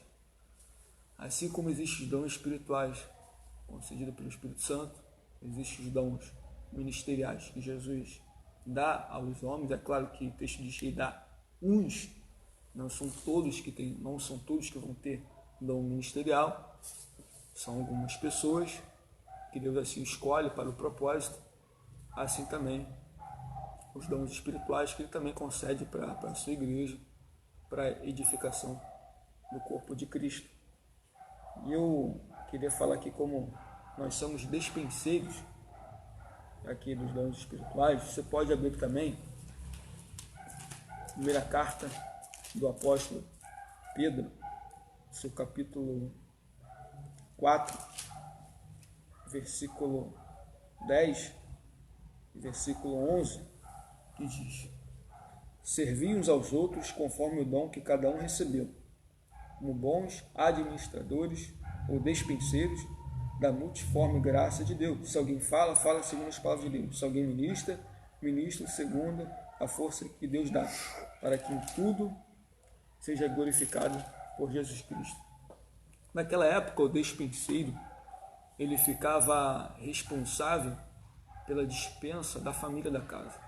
Assim como existem os dons espirituais concedidos pelo Espírito Santo, existem os dons ministeriais que Jesus dá aos homens. É claro que o texto diz que ele dá uns, não são todos que vão ter dom ministerial, são algumas pessoas que Deus assim escolhe para o propósito. Assim também os dons espirituais que ele também concede para a sua igreja, para a edificação do corpo de Cristo. E eu queria falar aqui como nós somos despenseiros aqui dos dons espirituais. Você pode abrir também a primeira carta do apóstolo Pedro, seu capítulo 4, versículo 10 e versículo 11, que diz: servi uns aos outros conforme o dom que cada um recebeu, como bons administradores ou despenseiros da multiforme graça de Deus. Se alguém fala, fala segundo as palavras de Deus. Se alguém ministra, ministra segundo a força que Deus dá, para que em tudo seja glorificado por Jesus Cristo. Naquela época, o despenseiro ele ficava responsável pela despensa da família da casa.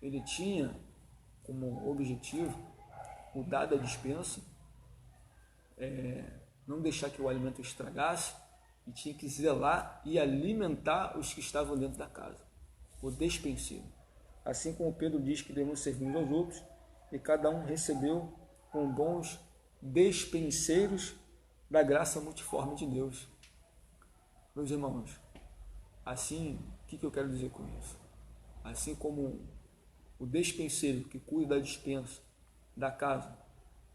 Ele tinha como objetivo mudar da despensa, não deixar que o alimento estragasse, e tinha que zelar e alimentar os que estavam dentro da casa, o despenseiro. Assim como Pedro diz que devemos servir uns aos outros, e cada um recebeu com bons despenseiros da graça multiforme de Deus. Meus irmãos, assim, o que eu quero dizer com isso? Assim como o despenseiro que cuida da despensa da casa,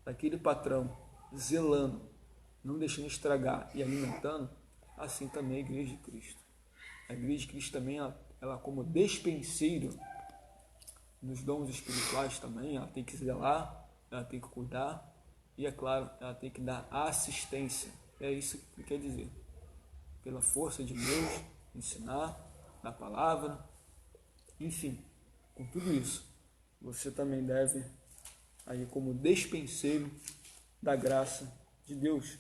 daquele patrão, zelando, não deixando estragar e alimentando, assim também a Igreja de Cristo. A Igreja de Cristo também, ela como despenseiro dos dons espirituais também, ela tem que zelar, ela tem que cuidar e, é claro, ela tem que dar assistência. É isso que quer dizer. Pela força de Deus, ensinar, na palavra, enfim, com tudo isso, você também deve, aí como despenseiro da graça de Deus.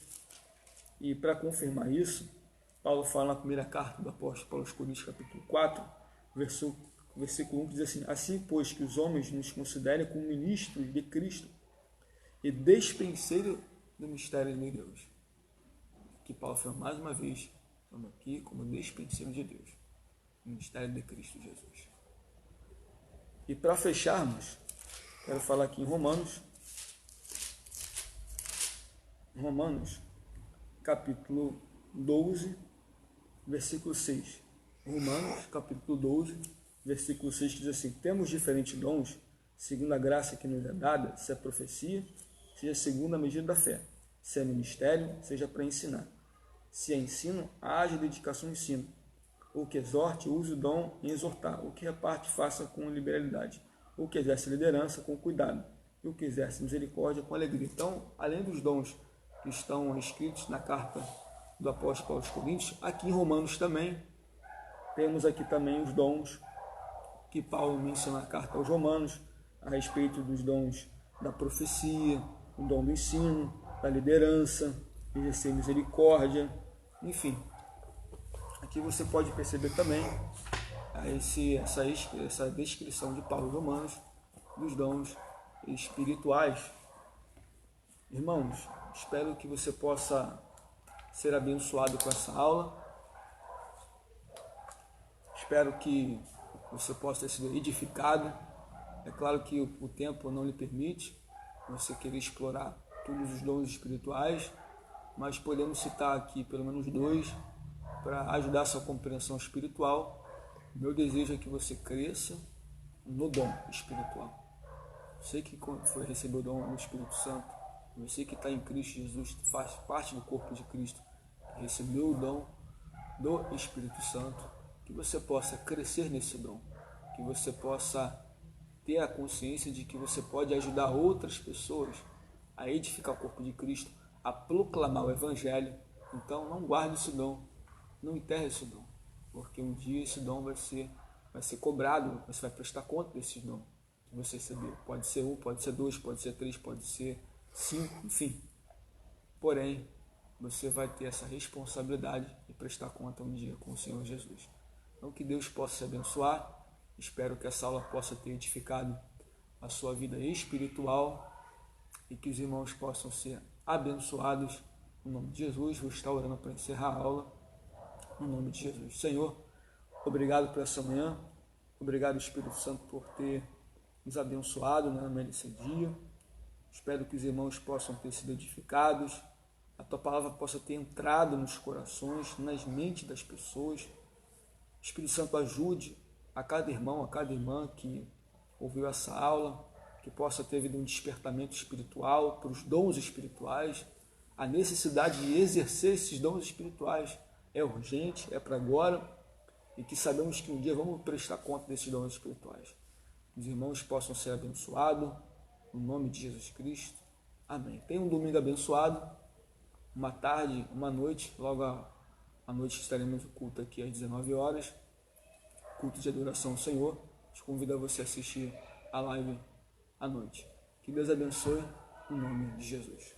E para confirmar isso, Paulo fala na primeira carta do apóstolo Paulo aos Coríntios, capítulo 4, versículo 1, que diz assim: assim, pois, que os homens nos considerem como ministros de Cristo e despenseiro do mistério de Deus. Que Paulo fala mais uma vez, estamos aqui como despenseiro de Deus, o mistério de Cristo Jesus. E para fecharmos, quero falar aqui em Romanos, capítulo 12, versículo 6. Romanos, capítulo 12, versículo 6, que diz assim: temos diferentes dons, segundo a graça que nos é dada, se é profecia, seja segundo a medida da fé, se é ministério, seja para ensinar, se é ensino, haja dedicação ao ensino, o que exorte, use o dom em exortar, o que reparte, faça com liberalidade, o que exerce liderança, com cuidado, e o que exerce misericórdia, com alegria. Então, além dos dons que estão escritos na carta do apóstolo Paulo aos Coríntios, aqui em Romanos também, temos aqui também os dons que Paulo menciona na carta aos Romanos, a respeito dos dons da profecia, o dom do ensino, da liderança, exercer misericórdia, enfim. Aqui você pode perceber também essa descrição de Paulo aos Romanos dos dons espirituais. Irmãos, espero que você possa ser abençoado com essa aula. Espero que você possa ter sido edificado. É claro que o tempo não lhe permite você querer explorar todos os dons espirituais, mas podemos citar aqui pelo menos 2 para ajudar a sua compreensão espiritual. Meu desejo é que você cresça no dom espiritual. Você que foi receber o dom do Espírito Santo, você que está em Cristo Jesus, faz parte do corpo de Cristo, que recebeu o dom do Espírito Santo, que você possa crescer nesse dom, que você possa ter a consciência de que você pode ajudar outras pessoas a edificar o corpo de Cristo, a proclamar o Evangelho. Então não guarde esse dom, não enterre esse dom, porque um dia esse dom vai ser cobrado, você vai prestar conta desses dons que você recebeu. Pode ser 1, pode ser 2, pode ser 3, pode ser 5, enfim. Porém, você vai ter essa responsabilidade de prestar conta um dia com o Senhor Jesus. Então que Deus possa te abençoar. Espero que essa aula possa ter edificado a sua vida espiritual e que os irmãos possam ser abençoados. No nome de Jesus, vou estar orando para encerrar a aula. No nome de Jesus. Senhor, obrigado por essa manhã. Obrigado, Espírito Santo, por ter nos abençoado nesse dia. Espero que os irmãos possam ter sido edificados. A tua palavra possa ter entrado nos corações, nas mentes das pessoas. Espírito Santo, ajude a cada irmão, a cada irmã que ouviu essa aula, que possa ter havido um despertamento espiritual para os dons espirituais. A necessidade de exercer esses dons espirituais é urgente, é para agora, e que sabemos que um dia vamos prestar conta desses dons espirituais. Os irmãos possam ser abençoados, no nome de Jesus Cristo. Amém. Tenha um domingo abençoado, uma tarde, uma noite, logo à noite estaremos no culto aqui às 19 horas, culto de adoração ao Senhor. Te convido a você assistir a live à noite. Que Deus abençoe, no nome de Jesus.